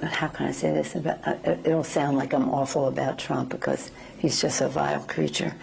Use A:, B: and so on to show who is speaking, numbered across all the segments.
A: how can I say this? It'll sound like I'm awful about Trump because he's just a vile creature.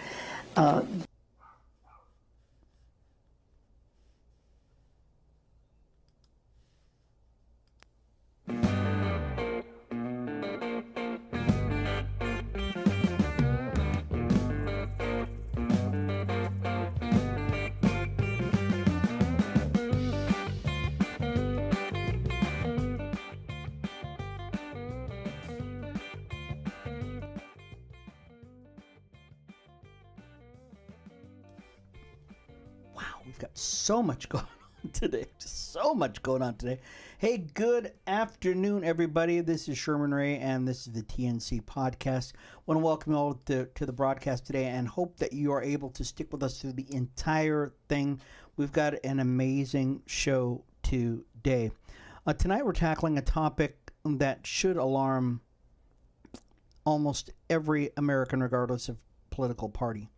B: We've got so much going on today. Just so much going on today. Hey, good afternoon, everybody. This is Sherman Ray, and this is the TNC podcast. I want to welcome you all to the broadcast today and hope that you are able to stick with us through the entire thing. We've got an amazing show today. Tonight, we're tackling a topic that should alarm almost every American, regardless of political party.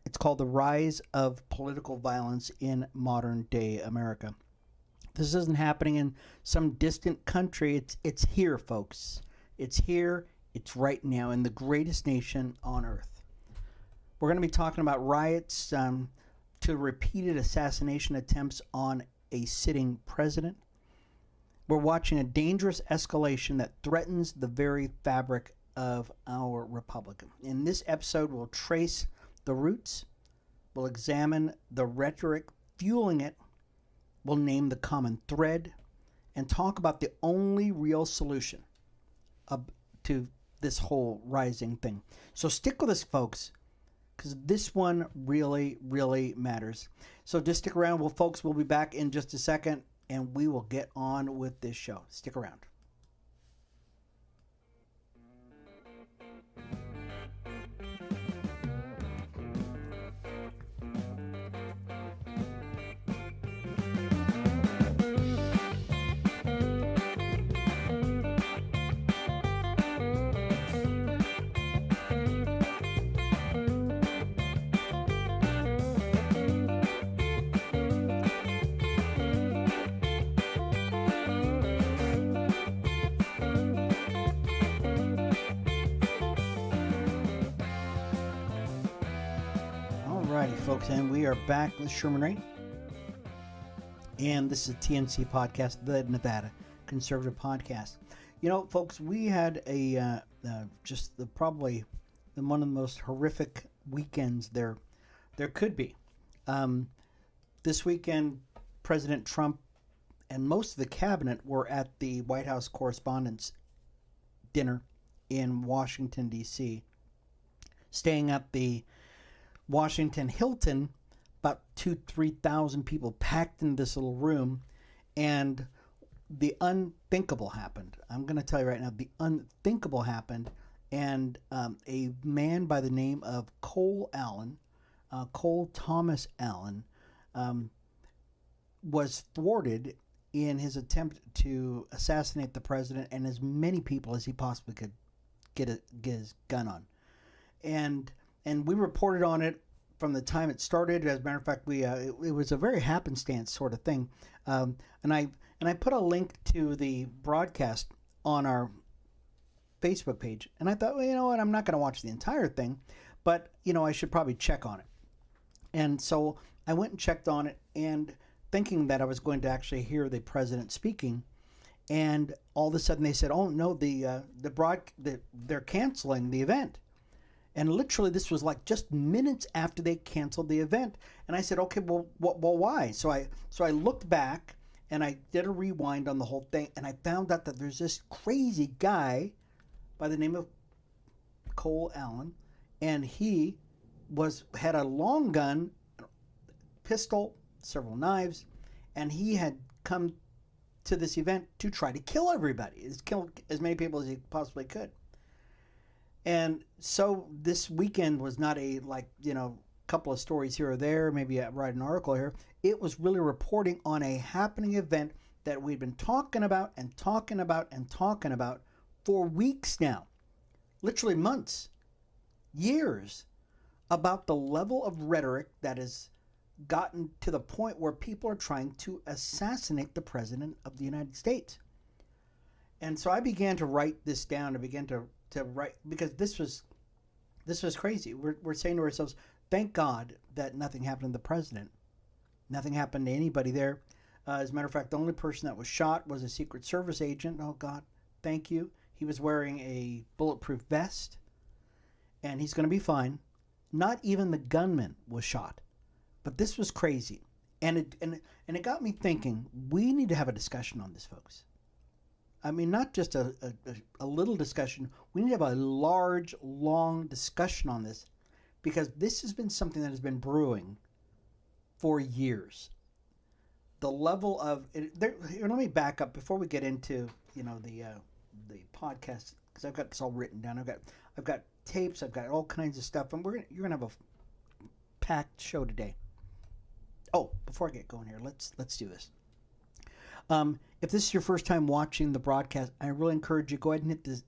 B: It's called the rise of political violence in modern day America. This isn't happening in some distant country. It's here, folks. It's here. It's right now in the greatest nation on earth. We're going to be talking about riots to repeated assassination attempts on a sitting president. We're watching a dangerous escalation that threatens the very fabric of our republic. In this episode, we'll trace the roots, we'll examine the rhetoric fueling it, we'll name the common thread, and talk about the only real solution to this whole rising thing. So stick with us, folks, because this one really, really matters. So just stick around. We'll be back in just a second, and we will get on with this show. Stick around. Folks, and we are back with Sherman Ray, and this is a TNC podcast, the Nevada Conservative Podcast. You know, folks, we had probably one of the most horrific weekends there could be. This weekend, President Trump and most of the cabinet were at the White House Correspondents' Dinner in Washington, D.C., staying at the Washington Hilton, about 3,000 people packed in this little room, and the unthinkable happened. I'm going to tell you right now, the unthinkable happened, and a man by the name of Cole Thomas Allen, was thwarted in his attempt to assassinate the president and as many people as he possibly could get his gun on. And we reported on it from the time it started. As a matter of fact, it was a very happenstance sort of thing. And I put a link to the broadcast on our Facebook page. And I thought, well, you know what, I'm not going to watch the entire thing, but I should probably check on it. And so I went and checked on it, and thinking that I was going to actually hear the president speaking, and all of a sudden they said, "Oh no, they're canceling the event." And literally, this was like just minutes after they canceled the event. And I said, okay, well, why? So I looked back and I did a rewind on the whole thing, and I found out that there's this crazy guy by the name of Cole Allen, and he had a long gun, pistol, several knives, and he had come to this event to try to kill everybody, kill as many people as he possibly could. And so this weekend was not a couple of stories here or there, maybe I write an article here. It was really reporting on a happening event that we've been talking about and talking about and talking about for weeks now, literally months, years, about the level of rhetoric that has gotten to the point where people are trying to assassinate the President of the United States. And so I began to write this down. I began to write, because this was crazy. We're saying to ourselves, thank God that nothing happened to the president. Nothing happened to anybody there. As a matter of fact, the only person that was shot was a Secret Service agent. Oh, God, thank you. He was wearing a bulletproof vest, and he's going to be fine. Not even the gunman was shot. But this was crazy. And it got me thinking, we need to have a discussion on this, folks. I mean, not just a little discussion. We need to have a large, long discussion on this, because this has been something that has been brewing for years. The level of here, let me back up before we get into the podcast, because I've got this all written down. I've got tapes. I've got all kinds of stuff, and you're gonna have a packed show today. Oh, before I get going here, let's do this. If this is your first time watching the broadcast, I really encourage you, go ahead and hit the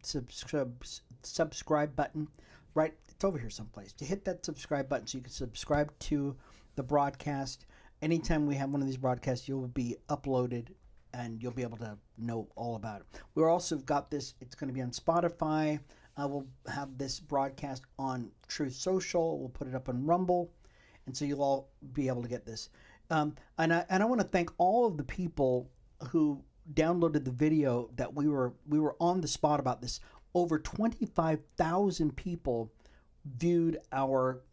B: subscribe button. Right, it's over here someplace. To hit that subscribe button so you can subscribe to the broadcast. Anytime we have one of these broadcasts, you'll be uploaded and you'll be able to know all about it. We're also got this, it's going to be on Spotify. We'll have this broadcast on Truth Social. We'll put it up on Rumble. And so you'll all be able to get this. And I want to thank all of the people who downloaded the video that we were on the spot about this. Over 25,000 people viewed our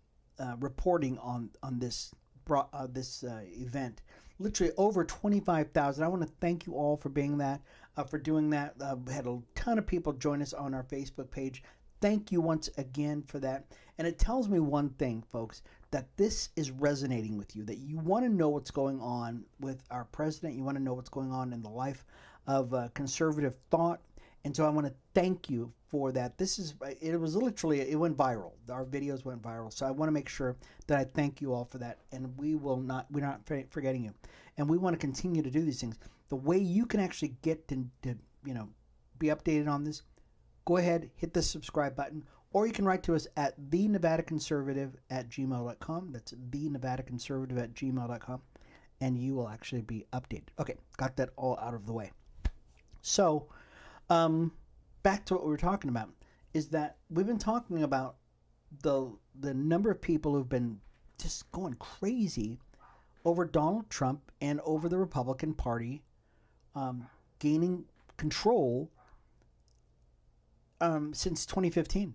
B: reporting on this event. Literally over 25,000. I want to thank you all for being that, for doing that. We had a ton of people join us on our Facebook page. Thank you once again for that. And it tells me one thing, folks, that this is resonating with you, that you want to know what's going on with our president. You want to know what's going on in the life of conservative thought. And so I want to thank you for that. It went viral. Our videos went viral. So I want to make sure that I thank you all for that. And we're not forgetting you. And we want to continue to do these things. The way you can actually get to be updated on this, go ahead, hit the subscribe button, or you can write to us at thenevadaconservative@gmail.com. That's thenevadaconservative@gmail.com, and you will actually be updated. Okay, got that all out of the way. So, back to what we were talking about, is that we've been talking about the number of people who've been just going crazy over Donald Trump and over the Republican Party gaining control since 2015.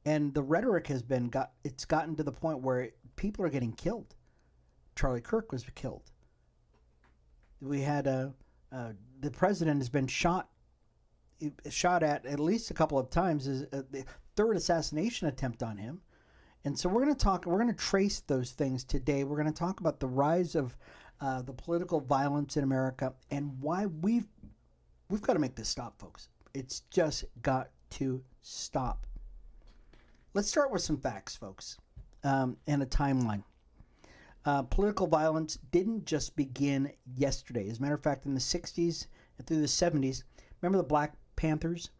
B: And the rhetoric has gotten to the point where people are getting killed. Charlie Kirk was killed. We had the president has been shot at least a couple of times. Is the third assassination attempt on him. And so we're going to trace those things today. We're going to talk about the rise of the political violence in America and why we've got to make this stop, folks. It's just got to stop. Let's start with some facts, folks, and a timeline. Political violence didn't just begin yesterday. As a matter of fact, in the 60s and through the 70s, remember the Black Panthers,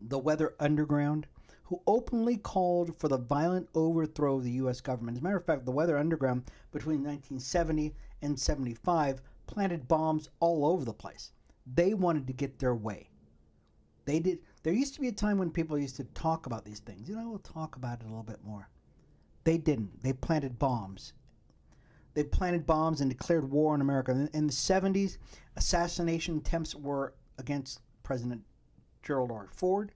B: the Weather Underground, who openly called for the violent overthrow of the U.S. government. As a matter of fact, the Weather Underground between 1970 and 75 planted bombs all over the place. They wanted to get their way. They did. There used to be a time when people used to talk about these things. We'll talk about it a little bit more. They didn't. They planted bombs. They planted bombs and declared war on America. In the 70s, assassination attempts were against President Gerald R. Ford.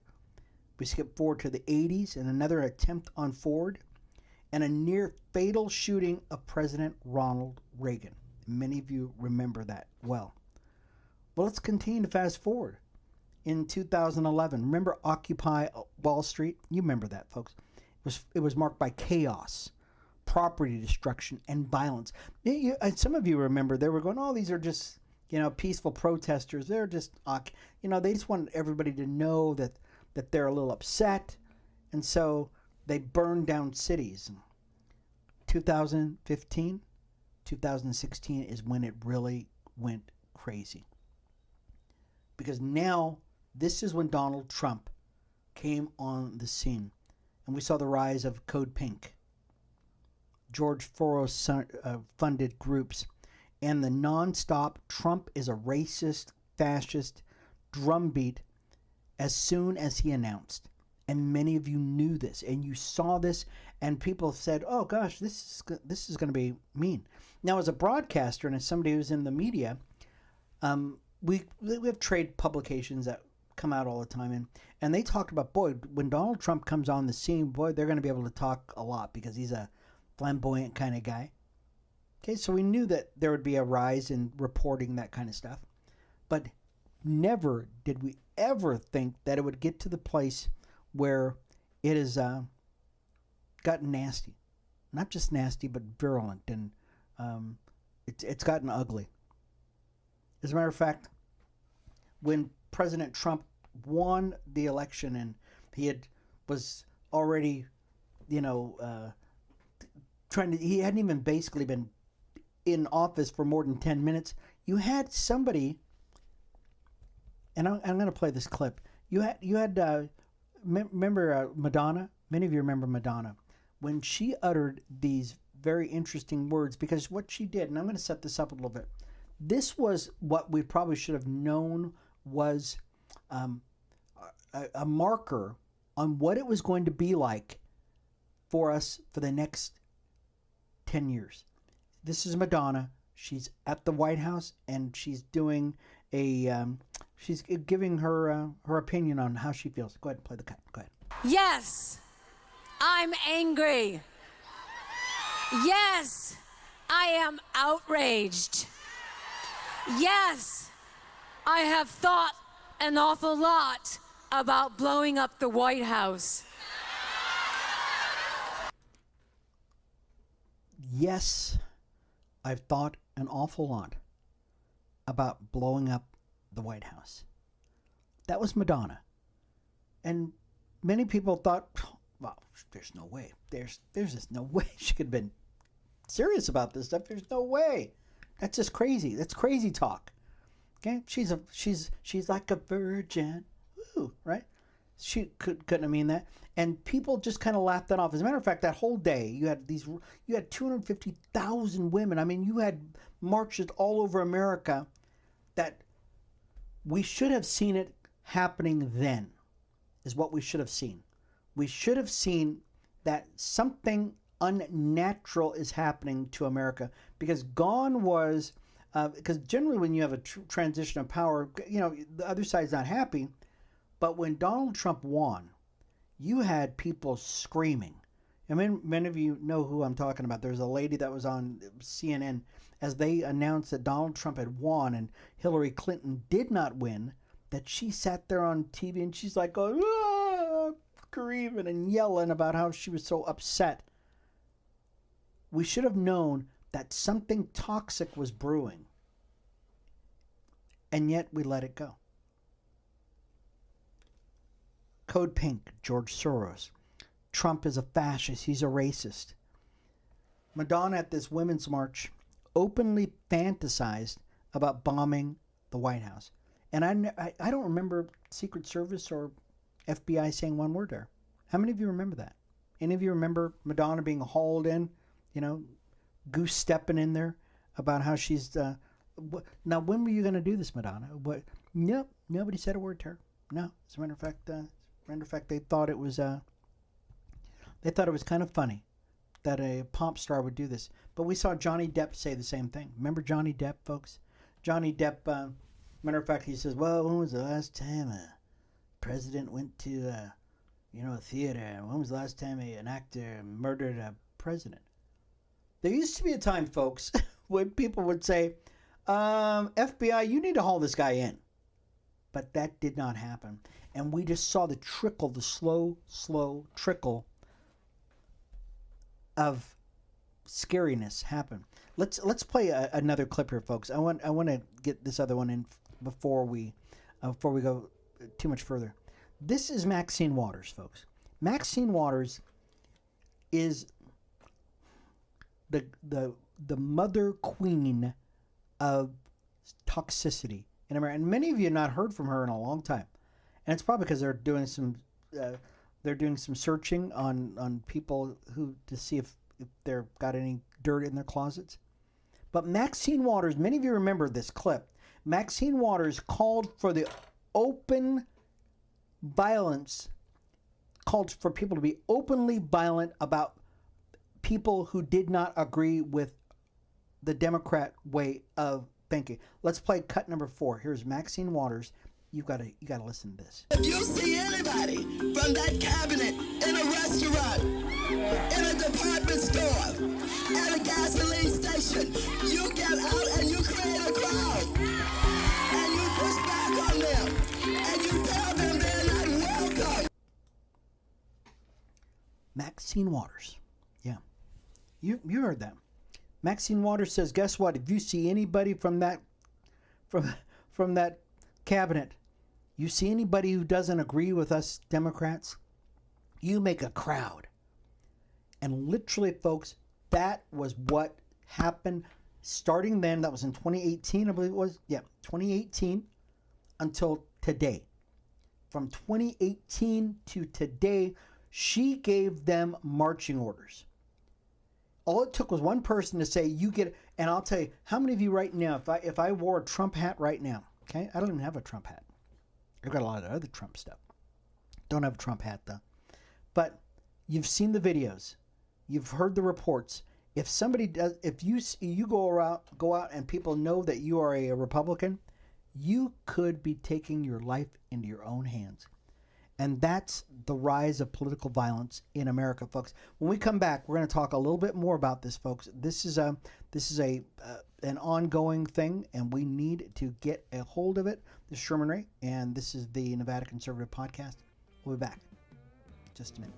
B: We skip forward to the 80s and another attempt on Ford and a near fatal shooting of President Ronald Reagan. Many of you remember that well. Well, let's continue to fast forward. In 2011, remember Occupy Wall Street? You remember that, folks. It was marked by chaos, property destruction, and violence. Some of you remember they were going, oh, these are just, peaceful protesters. They're just, they just wanted everybody to know that they're a little upset. And so they burned down cities. 2015, 2016 is when it really went crazy. Because now, this is when Donald Trump came on the scene. And we saw the rise of Code Pink, George Soros funded groups, and the nonstop Trump is a racist, fascist, drumbeat as soon as he announced. And many of you knew this, and you saw this, and people said, "Oh gosh, this is going to be mean." Now, as a broadcaster and as somebody who's in the media, we have trade publications that come out all the time, and they talked about, boy, when Donald Trump comes on the scene, boy, they're going to be able to talk a lot because he's a flamboyant kind of guy. Okay, so we knew that there would be a rise in reporting that kind of stuff, but never did we ever think that it would get to the place where it has gotten nasty. Not just nasty, but virulent, and it's gotten ugly. As a matter of fact, when President Trump won the election and was already, he hadn't even basically been in office for more than 10 minutes, you had somebody, and I'm going to play this clip. Remember Madonna? Many of you remember Madonna. When she uttered these very interesting words, because what she did, and I'm going to set this up a little bit, this was what we probably should have known was a marker on what it was going to be like for us for the next 10 years. This is Madonna. She's at the White House, and she's doing she's giving her opinion on how she feels. Go ahead and play the cut. Go ahead.
C: Yes, I'm angry. Yes, I am outraged. Yes, I have thought an awful lot about blowing up the White House.
B: Yes, I've thought an awful lot about blowing up the White House. That was Madonna. And many people thought, well, there's no way. There's just no way she could have been serious about this stuff. There's no way. That's just crazy. That's crazy talk. Okay? She's like a virgin. Ooh, right? She couldn't have mean that. And people just kind of laughed that off. As a matter of fact, that whole day you had 250,000 women. I mean, you had marches all over America that we should have seen it happening then, is what we should have seen. We should have seen that something unnatural is happening to America, because because generally when you have a transition of power, the other side's not happy. But when Donald Trump won, you had people screaming. I mean, many of you know who I'm talking about. There's a lady that was on CNN as they announced that Donald Trump had won and Hillary Clinton did not win, that she sat there on TV and she's like, screaming and yelling about how she was so upset. We should have known that something toxic was brewing, and yet we let it go. Code Pink, George Soros. Trump is a fascist. He's a racist. Madonna at this women's march openly fantasized about bombing the White House. And I don't remember Secret Service or FBI saying one word there. How many of you remember that? Any of you remember Madonna being hauled in, goose stepping in there about how she's... now, when were you going to do this, Madonna? Nope, nobody said a word to her. No, as a matter of fact, they thought it was kind of funny that a pop star would do this. But we saw Johnny Depp say the same thing. Remember Johnny Depp, folks? Johnny Depp, matter of fact, he says, well, when was the last time a president went to a theater? When was the last time an actor murdered a president? There used to be a time, folks, when people would say, FBI, you need to haul this guy in. But that did not happen. And we just saw the slow trickle of scariness happen. Let's play another clip here, folks. I want to get this other one in before we go too much further. This is Maxine Waters, folks. Maxine Waters is the mother queen of toxicity in America, and many of you have not heard from her in a long time, and it's probably because they're doing some searching on people to see if they've got any dirt in their closets. But Maxine Waters, many of you remember this clip. Maxine Waters called for the open violence, called for people to be openly violent about people who did not agree with the Democrat way of thinking. Let's play cut number 4. Here's Maxine Waters. You gotta listen to this.
D: If you see anybody from that cabinet in a restaurant, in a department store, at a gasoline station, you get out and you create a crowd. And you push back on them. And you tell them they're not welcome.
B: Maxine Waters. Yeah. You heard that. Maxine Waters says, guess what? If you see anybody from that cabinet, you see anybody who doesn't agree with us Democrats, you make a crowd. And literally, folks, that was what happened starting then. That was in 2018, I believe it was. Yeah, 2018 until today. From 2018 to today, she gave them marching orders. All it took was one person to say, you get it. And I'll tell you, how many of you right now, if I wore a Trump hat right now, okay? I don't even have a Trump hat. I've got a lot of other Trump stuff. Don't have a Trump hat, though. But you've seen the videos. You've heard the reports. If somebody does, if you go out and people know that you are a Republican, you could be taking your life into your own hands. And that's the rise of political violence in America, folks. When we come back, we're going to talk a little bit more about this, folks. This is an ongoing thing, and we need to get a hold of it. This is Sherman Ray, and this is the Nevada Conservative Podcast. We'll be back in just a minute.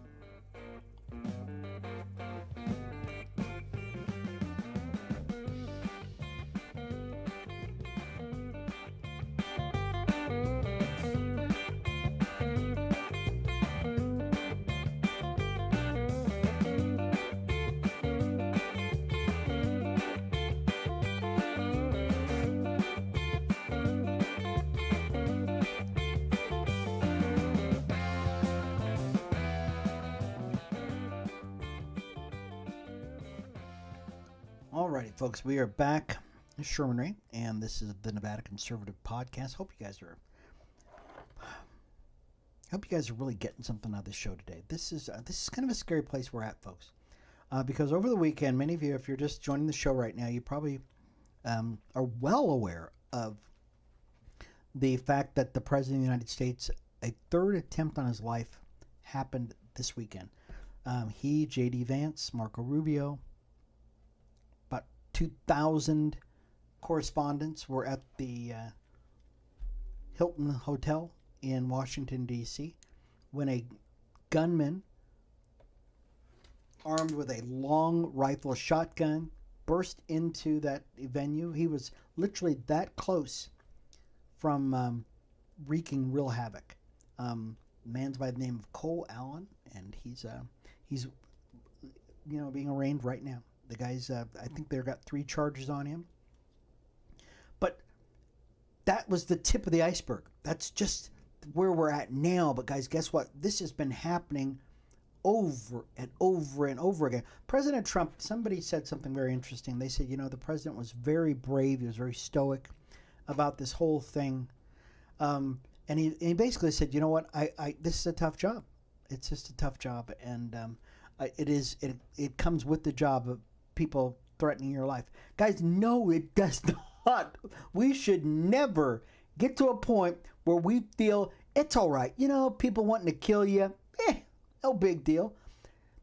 B: Alrighty, folks, we are back. This is Sherman Ray, and this is the Nevada Conservative Podcast. Hope you guys are really getting something out of this show today. This is kind of a scary place we're at, folks, because over the weekend, many of you, if you're just joining the show right now, you probably are well aware of the fact that the President of the United States, a third attempt on his life, happened this weekend. He, J.D. Vance, Marco Rubio, 2,000 correspondents were at the Hilton Hotel in Washington, D.C. when a gunman armed with a long rifle shotgun burst into that venue. He was literally that close from wreaking real havoc. Man's by the name of Cole Allen, and he's being arraigned right now. The guy's, I think they've got 3 charges on him. But that was the tip of the iceberg. That's just where we're at now. But guys, guess what? This has been happening over and over and over again. President Trump, somebody said something very interesting. They said, the president was very brave. He was very stoic about this whole thing. And he basically said, you know what? This is a tough job. It's just a tough job. And it comes with the job of people threatening your life. Guys, no, it does not. We should never get to a point where we feel it's all right. People wanting to kill you, no big deal.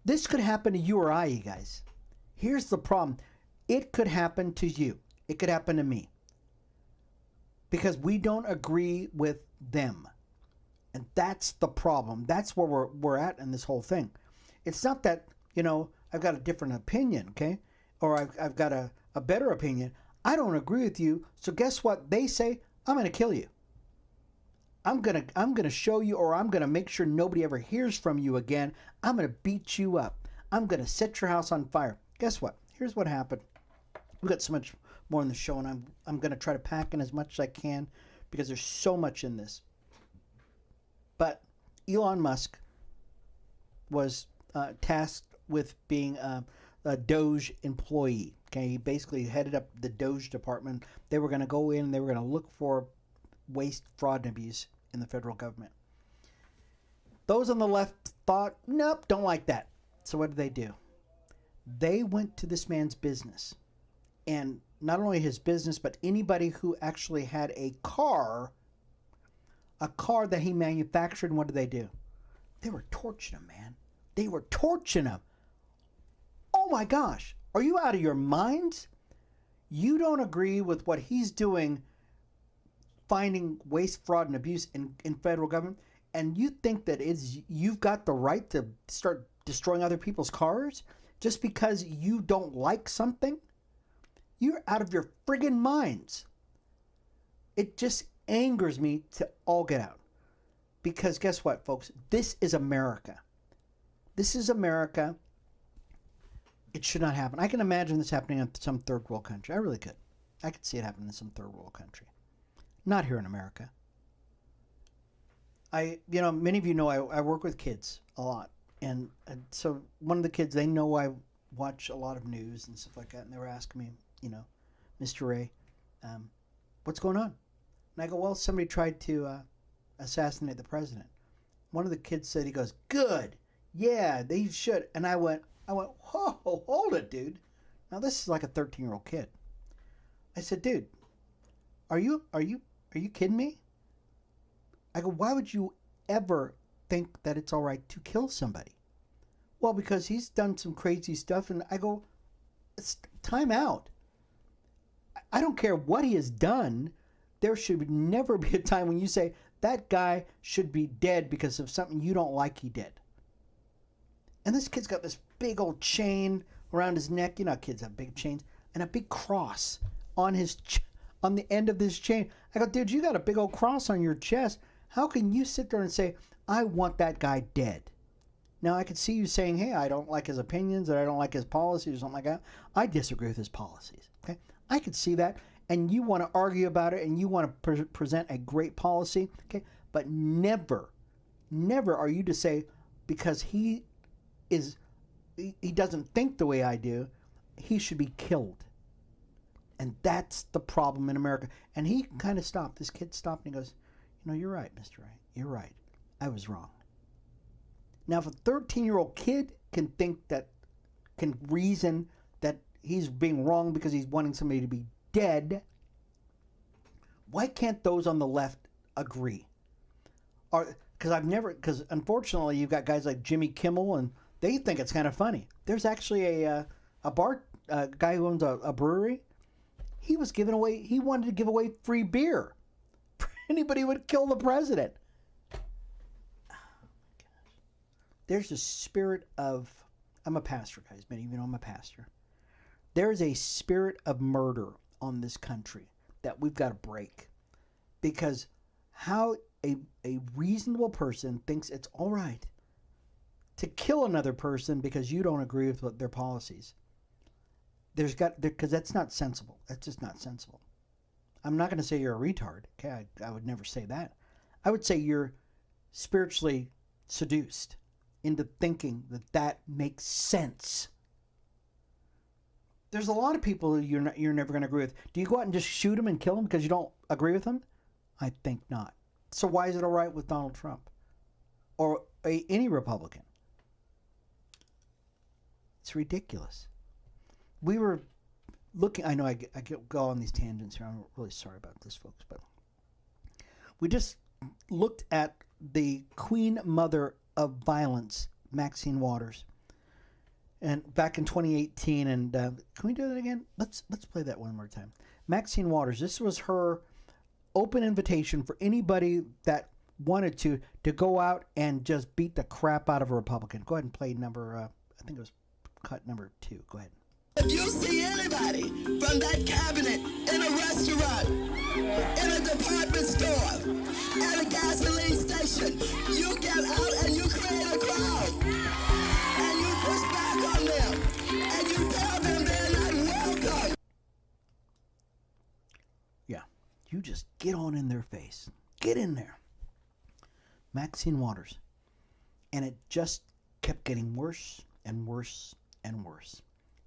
B: This could happen to you or I, you guys. Here's the problem. It could happen to you. It could happen to me. Because we don't agree with them. And that's the problem. That's where we're at in this whole thing. It's not that, I've got a different opinion, okay? Or I've got a better opinion. I don't agree with you, so guess what? They say, I'm going to kill you. I'm going to show you, or I'm going to make sure nobody ever hears from you again. I'm going to beat you up. I'm going to set your house on fire. Guess what? Here's what happened. We've got so much more in the show, and I'm going to try to pack in as much as I can because there's so much in this. But Elon Musk was tasked with being a Doge employee. Okay, he basically headed up the Doge department. They were going to go in, they were going to look for waste, fraud, and abuse in the federal government. Those on the left thought, nope, don't like that. So what did they do? They went to this man's business. And not only his business, but anybody who actually had a car that he manufactured. And what did they do? They were torching him, man. They were torching him. Oh my gosh. Are you out of your minds? You don't agree with what he's doing, finding waste, fraud, and abuse in federal government, and you think that you've got the right to start destroying other people's cars just because you don't like something? You're out of your friggin' minds. It just angers me to all get out. Because guess what, folks? This is America. This is America. It should not happen. I can imagine this happening in some third world country. I really could. I could see it happening in some third world country. Not here in America. Many of you know I work with kids a lot. And so one of the kids, they know I watch a lot of news and stuff like that. And they were asking me, Mr. Ray, what's going on? And I go, well, somebody tried to assassinate the president. One of the kids said, he goes, good. Yeah, they should. And I went, whoa, hold it, dude. Now this is like a 13-year-old kid. I said, dude, are you kidding me? I go, why would you ever think that it's all right to kill somebody? Well, because he's done some crazy stuff. And I go, it's time out. I don't care what he has done. There should never be a time when you say that guy should be dead because of something you don't like he did. And this kid's got this big old chain around his neck. You know, kids have big chains, and a big cross on on the end of this chain. I go, dude, you got a big old cross on your chest. How can you sit there and say, I want that guy dead? Now, I could see you saying, hey, I don't like his opinions, or I don't like his policies, or something like that. I disagree with his policies. Okay, I could see that, and you want to argue about it, and you want to present a great policy. Okay, but never are you to say, because he doesn't think the way I do, he should be killed. And that's the problem in America. And he kind of stopped. This kid stopped and he goes, you're right, Mr. Wright. You're right. I was wrong. Now, if a 13-year-old kid can reason that he's being wrong because he's wanting somebody to be dead, why can't those on the left agree? Because unfortunately, you've got guys like Jimmy Kimmel, and they think it's kind of funny. There's actually a guy who owns a brewery. He wanted to give away free beer for anybody who would kill the president. Oh my gosh. There's a spirit of, I'm a pastor, guys. Many of you know I'm a pastor. There's a spirit of murder on this country that we've got to break. Because how a reasonable person thinks it's all right to kill another person because you don't agree with their policies. Because that's not sensible. That's just not sensible. I'm not going to say you're a retard. Okay, I would never say that. I would say you're spiritually seduced into thinking that makes sense. There's a lot of people who you're never going to agree with. Do you go out and just shoot them and kill them because you don't agree with them? I think not. So why is it all right with Donald Trump or any Republican? It's ridiculous. We were looking, I know I go on these tangents here. I'm really sorry about this, folks, but we just looked at the queen mother of violence, Maxine Waters, and back in 2018. And can we do that again? Let's play that one more time. Maxine Waters. This was her open invitation for anybody that wanted to go out and just beat the crap out of a Republican. Go ahead and play number. I think it was cut number 2. Go ahead.
D: If you see anybody from that cabinet in a restaurant, in a department store, at a gasoline station, you get out and you create a crowd. And you push back on them. And you tell them they're not welcome.
B: Yeah, you just get on in their face. Get in there. Maxine Waters. And it just kept getting worse and worse and worse.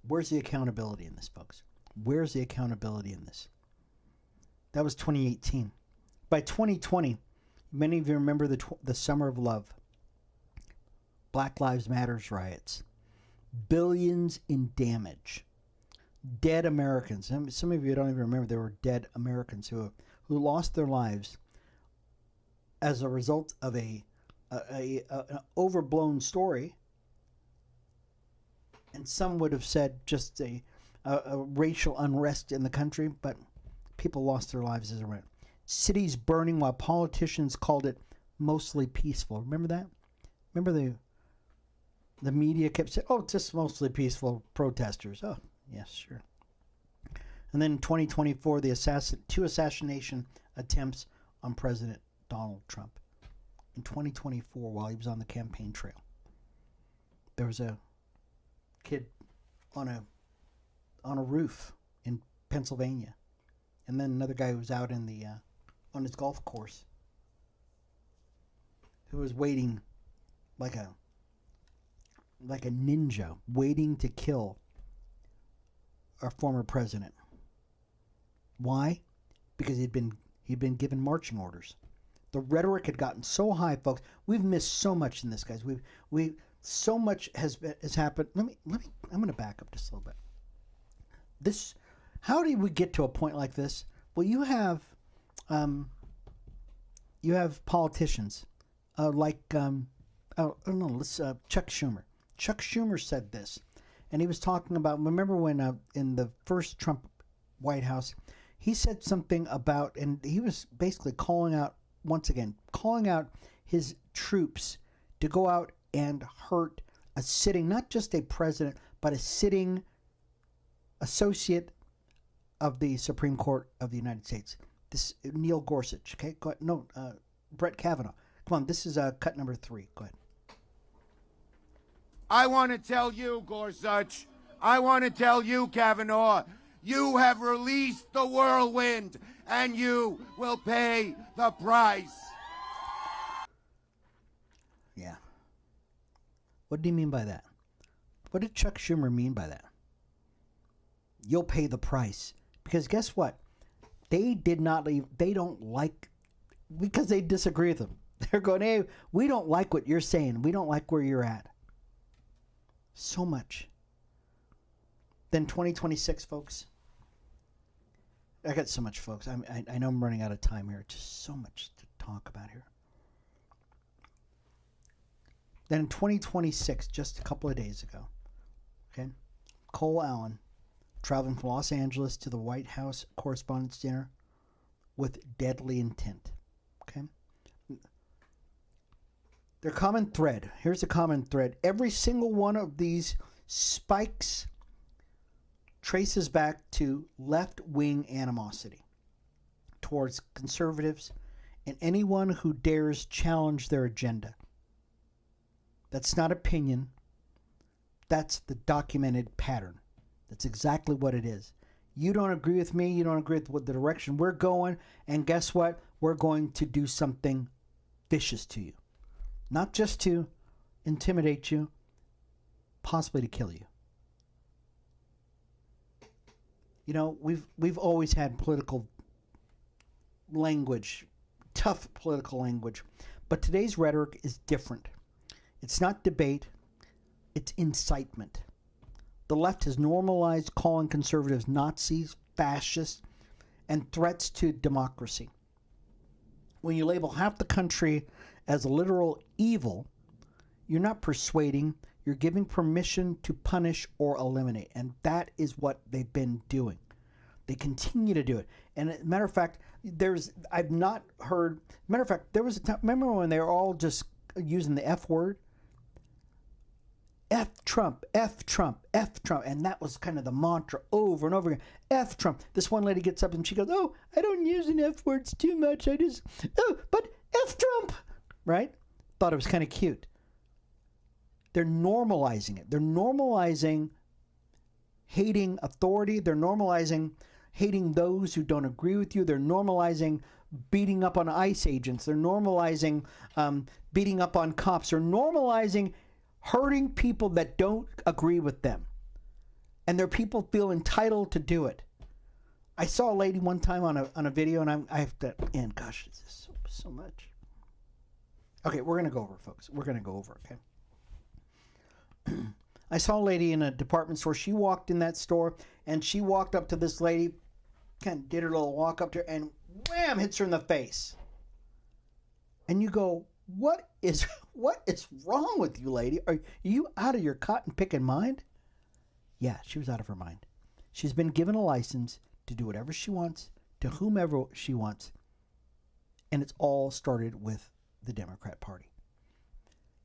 B: Where's the accountability in this, folks? Where's the accountability in this? That was 2018. By 2020, Many of you remember the Summer of Love, Black Lives Matters riots, billions in damage, dead Americans. Some of you don't even remember there were dead Americans who lost their lives as a result of an overblown story. And some would have said just a racial unrest in the country, but people lost their lives as a result. Cities burning while politicians called it mostly peaceful. Remember that? Remember the media kept saying, oh, it's just mostly peaceful protesters. Oh, yes, sure. And then in 2024, two assassination attempts on President Donald Trump. In 2024, while he was on the campaign trail, there was a kid on a roof in Pennsylvania, and then another guy who was out in the on his golf course, who was waiting like a ninja, waiting to kill our former president. Why? Because he'd been given marching orders. The rhetoric had gotten so high, folks. We've missed so much in this, guys. We so much has happened. Let me. I'm going to back up just a little bit. How did we get to a point like this? Well, you have politicians like Chuck Schumer. Chuck Schumer said this, and he was talking about. Remember when in the first Trump White House, he said something about, and he was basically calling out his troops to go out and hurt a sitting, not just a president, but a sitting associate of the Supreme Court of the United States. This Neil Gorsuch. Okay, go ahead. No, Brett Kavanaugh. Come on, this is cut number 3. Go ahead.
E: I want to tell you, Gorsuch. I want to tell you, Kavanaugh. You have released the whirlwind, and you will pay the price.
B: Yeah. What did he mean by that? What did Chuck Schumer mean by that? You'll pay the price. Because guess what? They did not leave. They don't like, because they disagree with them. They're going, hey, we don't like what you're saying. We don't like where you're at. So much. Then 2026, folks. I got so much, folks. I know I'm running out of time here. Just so much to talk about here. Then in 2026, just a couple of days ago, okay, Cole Allen traveling from Los Angeles to the White House Correspondents' Dinner with deadly intent. Okay? Their common thread. Here's a common thread. Every single one of these spikes traces back to left-wing animosity towards conservatives and anyone who dares challenge their agenda. That's not opinion. That's the documented pattern. That's exactly what it is. You don't agree with me. You don't agree with the direction we're going. And guess what? We're going to do something vicious to you. Not just to intimidate you, possibly to kill you. You know, we've always had political language, tough political language. But today's rhetoric is different. It's not debate. It's incitement. The left has normalized calling conservatives Nazis, fascists, and threats to democracy. When you label half the country as literal evil, you're not persuading, you're giving permission to punish or eliminate. And that is what they've been doing. They continue to do it. And as a matter of fact, there was a time, remember when they were all just using the F word? F Trump, F Trump, F Trump. And that was kind of the mantra over and over again. F Trump. This one lady gets up and she goes, oh, I don't use an F words too much. But F Trump. Right? Thought it was kind of cute. They're normalizing it. They're normalizing hating authority. They're normalizing hating those who don't agree with you. They're normalizing beating up on ICE agents. They're normalizing beating up on cops. They're normalizing hurting people that don't agree with them. And their people feel entitled to do it. I saw a lady one time on a video, and I have to, and gosh, this is so much. Okay, we're going to go over, folks. We're going to go over, okay? I saw a lady in a department store. She walked in that store, and she walked up to this lady, kind of did her little walk up to her, and wham, hits her in the face. And you go, what is wrong with you, lady? Are you out of your cotton picking mind? Yeah, she was out of her mind. She's been given a license to do whatever she wants, to whomever she wants. And it's all started with the Democrat Party.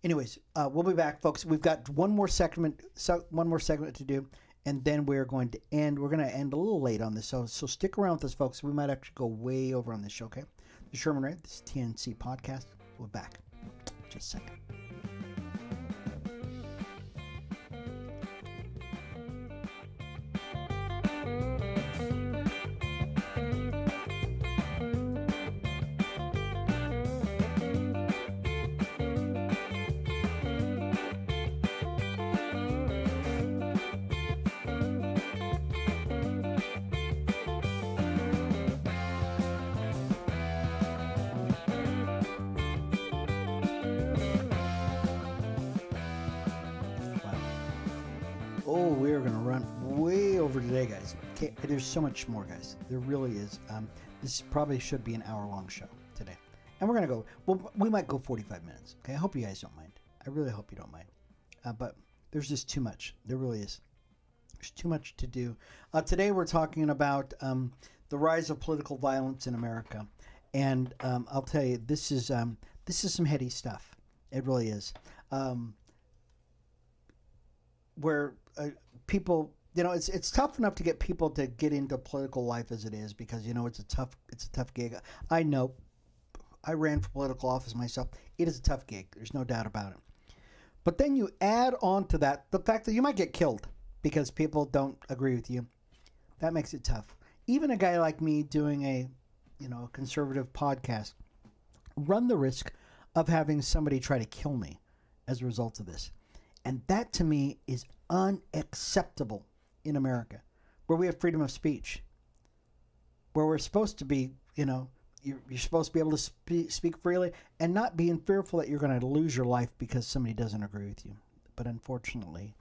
B: Anyways, we'll be back, folks. We've got one more segment to do, and then we're going to end. We're going to end a little late on this, so stick around with us, folks. We might actually go way over on this show, okay? This is Sherman Ray. This is TNC Podcast. We're back. Just a second. Oh, we're going to run way over today, guys. Okay, there's so much more, guys. There really is. This probably should be an hour-long show today. And we're going to go, well, we might go 45 minutes. Okay, I hope you guys don't mind. I really hope you don't mind. But there's just too much. There really is. There's too much to do. Today we're talking about the rise of political violence in America. And I'll tell you, this is some heady stuff. It really is. Where people, it's tough enough to get people to get into political life as it is, because it's a tough gig. I know, I ran for political office myself. It is a tough gig. There's no doubt about it. But then you add on to that the fact that you might get killed because people don't agree with you. That makes it tough. Even a guy like me doing a conservative podcast run the risk of having somebody try to kill me as a result of this. And that, to me, is unacceptable in America, where we have freedom of speech, where we're supposed to be, you're supposed to be able to speak freely and not being fearful that you're going to lose your life because somebody doesn't agree with you. But unfortunately,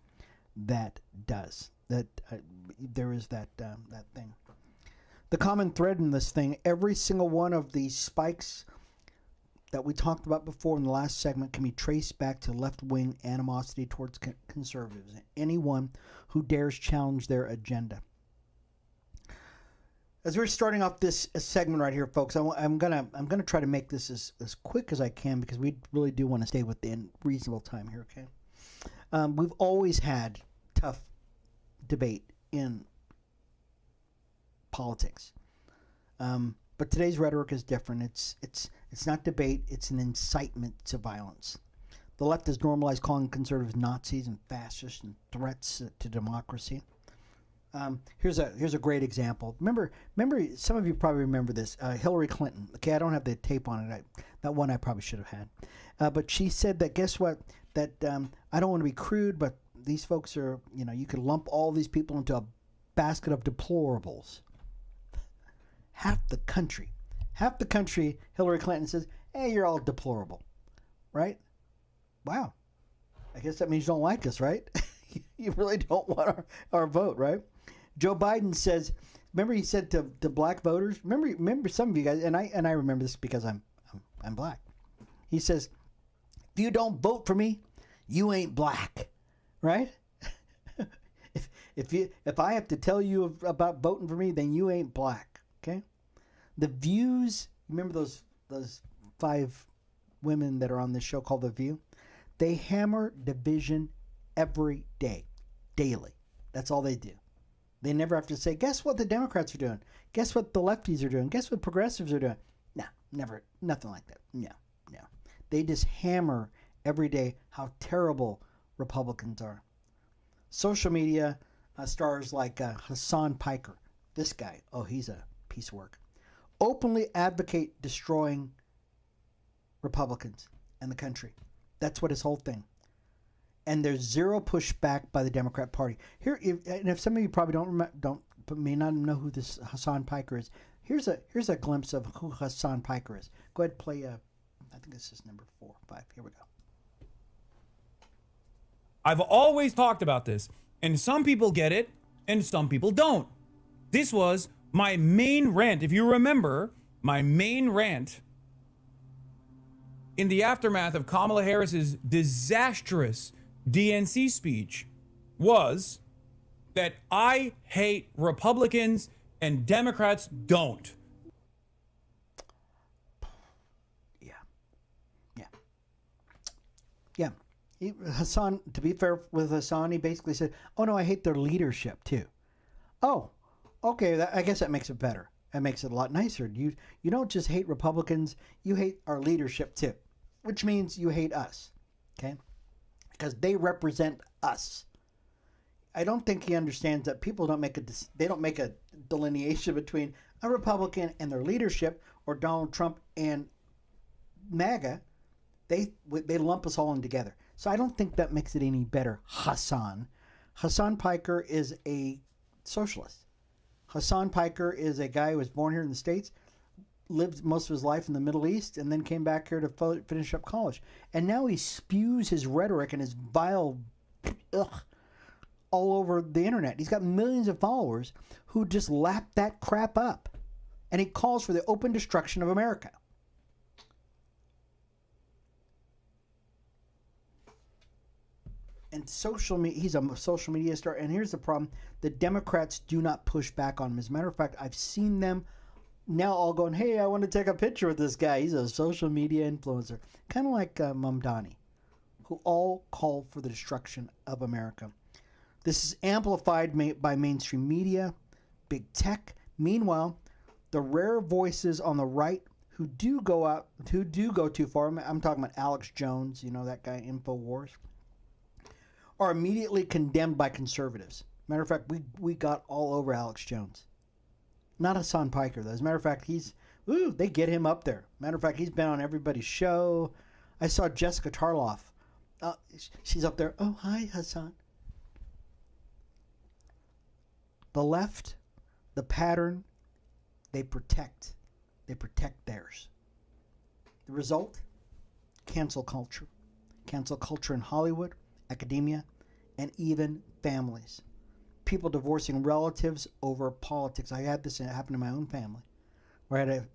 B: that does. There is that thing. The common thread in this thing, every single one of these spikes that we talked about before in the last segment can be traced back to left-wing animosity towards conservatives and anyone who dares challenge their agenda. As we're starting off this segment right here, folks, I'm gonna try to make this as quick as I can, because we really do want to stay within reasonable time here. Okay, we've always had tough debate in politics. But today's rhetoric is different. It's not debate. It's an incitement to violence. The left has normalized calling conservatives Nazis and fascists and threats to democracy. Here's a great example. Remember, some of you probably remember this. Hillary Clinton. Okay, I don't have the tape on it. That one I probably should have had. But she said that, guess what? That I don't want to be crude, but these folks are, you could lump all these people into a basket of deplorables. Half the country, Hillary Clinton says, hey, you're all deplorable, right? Wow. I guess that means you don't like us, right? You really don't want our vote, right? Joe Biden says, remember he said to black voters, remember some of you guys, and I remember this because I'm black. He says, if you don't vote for me, you ain't black, right? If I have to tell you about voting for me, then you ain't black. Okay, the views. Remember those 5 women that are on this show called The View? They hammer division every day, daily. That's all they do. They never have to say, guess what the Democrats are doing? Guess what the lefties are doing? Guess what progressives are doing? No, never, nothing like that. No. They just hammer every day how terrible Republicans are. Social media stars like Hassan Piker. This guy, he's a piece of work. Openly advocate destroying Republicans and the country. That's what his whole thing. And there's zero pushback by the Democrat Party. Here, if some of you probably may not know who this Hassan Piker is, here's a glimpse of who Hassan Piker is. Go ahead, play I think this is number 4, 5. Here we go.
F: I've always talked about this, and some people get it, and some people don't. This was my main rant. If you remember, my main rant in the aftermath of Kamala Harris's disastrous DNC speech was that I hate Republicans and Democrats don't.
B: Yeah. Hassan, to be fair with Hassan, he basically said, oh no, I hate their leadership too. Oh, okay, I guess that makes it better. That makes it a lot nicer. You don't just hate Republicans, you hate our leadership too, which means you hate us, okay? Because they represent us. I don't think he understands that people don't make a delineation between a Republican and their leadership or Donald Trump and MAGA. They lump us all in together. So I don't think that makes it any better, Hassan. Hassan Piker is a socialist. Hassan Piker is a guy who was born here in the States, lived most of his life in the Middle East, and then came back here to finish up college. And now he spews his rhetoric and his vile all over the internet. He's got millions of followers who just lap that crap up. And he calls for the open destruction of America. And he's a social media star. And here's the problem. The Democrats do not push back on him. As a matter of fact, I've seen them now all going, hey, I want to take a picture with this guy. He's a social media influencer. Kind of like Mamdani, who all call for the destruction of America. This is amplified by mainstream media, big tech. Meanwhile, the rare voices on the right who do go too far, I'm talking about Alex Jones, you know, that guy, InfoWars, are immediately condemned by conservatives. Matter of fact, we got all over Alex Jones. Not Hassan Piker, though. As a matter of fact, they get him up there. Matter of fact, he's been on everybody's show. I saw Jessica Tarloff. She's up there. Oh, hi, Hassan. The left, the pattern, they protect. They protect theirs. The result? Cancel culture. Cancel culture in Hollywood, academia, and even families. People divorcing relatives over politics. I had this happen in my own family, where I had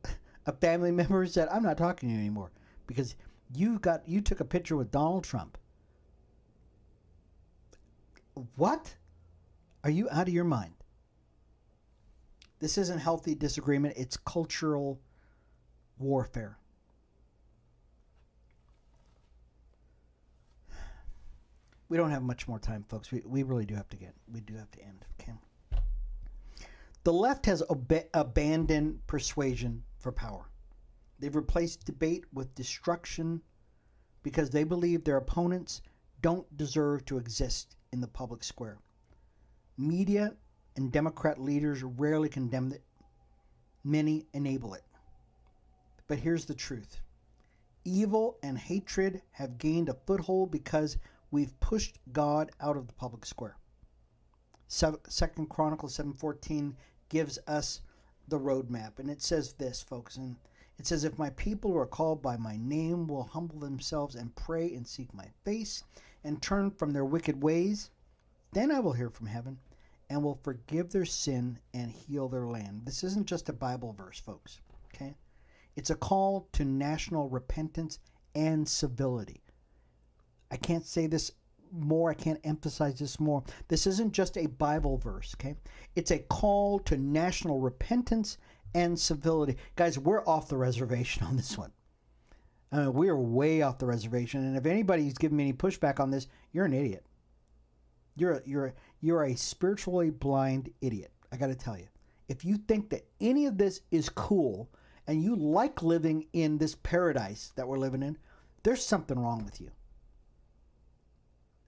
B: a family member who said, I'm not talking to you anymore because you took a picture with Donald Trump. What? Are you out of your mind? This isn't healthy disagreement. It's cultural warfare. We don't have much more time, folks. We really do have to end. Okay. The left has abandoned persuasion for power. They've replaced debate with destruction because they believe their opponents don't deserve to exist in the public square. Media and Democrat leaders rarely condemn it. Many enable it. But here's the truth. Evil and hatred have gained a foothold because we've pushed God out of the public square. 2 Chronicles 7:14 gives us the roadmap. And it says this, folks. And it says, if my people who are called by my name will humble themselves and pray and seek my face and turn from their wicked ways, then I will hear from heaven and will forgive their sin and heal their land. This isn't just a Bible verse, folks. Okay? It's a call to national repentance and civility. I can't say this more. I can't emphasize this more. This isn't just a Bible verse, okay? It's a call to national repentance and civility. Guys, we're off the reservation on this one. I mean, we are way off the reservation. And if anybody's giving me any pushback on this, you're an idiot. You're a spiritually blind idiot. I got to tell you. If you think that any of this is cool and you like living in this paradise that we're living in, there's something wrong with you.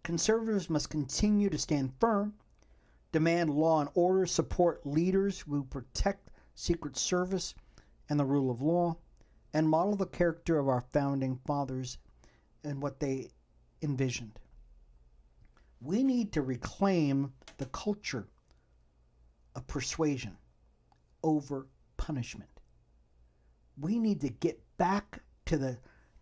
B: Conservatives must continue to stand firm, demand law and order, support leaders who protect Secret Service and the rule of law, and model the character of our founding fathers and what they envisioned. We need to reclaim the culture of persuasion over punishment. We need to get back to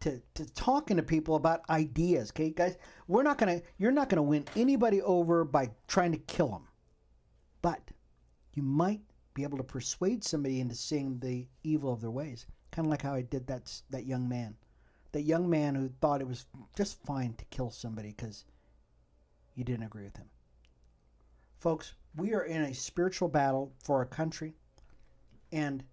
B: to talking to people about ideas. Okay, guys, you're not gonna win anybody over by trying to kill them, but you might be able to persuade somebody into seeing the evil of their ways. Kind of like how I did that young man who thought it was just fine to kill somebody because you didn't agree with him. Folks, we are in a spiritual battle for our country, and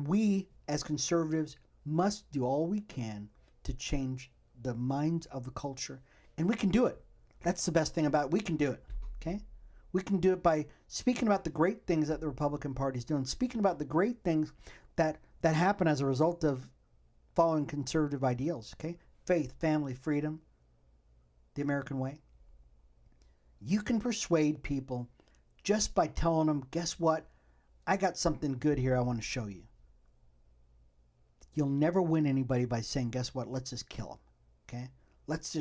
B: we as conservatives must do all we can to change the minds of the culture, and we can do it. That's the best thing about it. We can do it. Okay? We can do it by speaking about the great things that the Republican Party is doing, speaking about the great things that happen as a result of following conservative ideals. Okay? Faith, family, freedom, the American way. You can persuade people just by telling them, guess what? I got something good here I want to show you. You'll never win anybody by saying, guess what? Let's just kill them. Okay? Let's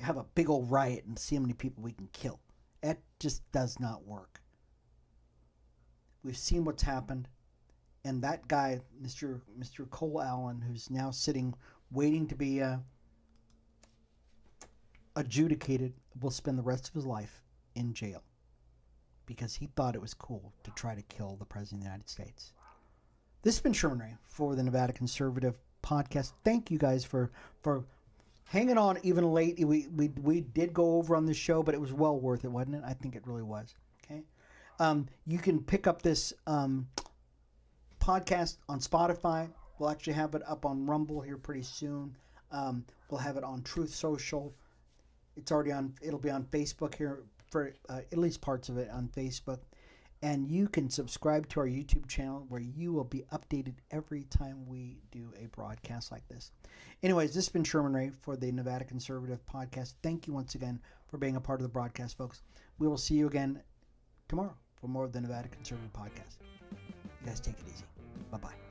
B: have a big old riot and see how many people we can kill. That just does not work. We've seen what's happened, and that guy, Mr. Cole Allen, who's now sitting waiting to be adjudicated, will spend the rest of his life in jail because he thought it was cool to try to kill the President of the United States. This has been Sherman Ray for the Nevada Conservative Podcast. Thank you guys for hanging on even late. We did go over on this show, but it was well worth it, wasn't it? I think it really was. Okay, you can pick up this podcast on Spotify. We'll actually have it up on Rumble here pretty soon. We'll have it on Truth Social. It's already on. It'll be on Facebook here for at least parts of it on Facebook. And you can subscribe to our YouTube channel where you will be updated every time we do a broadcast like this. Anyways, this has been Sherman Ray for the Nevada Conservative Podcast. Thank you once again for being a part of the broadcast, folks. We will see you again tomorrow for more of the Nevada Conservative Podcast. You guys take it easy. Bye-bye.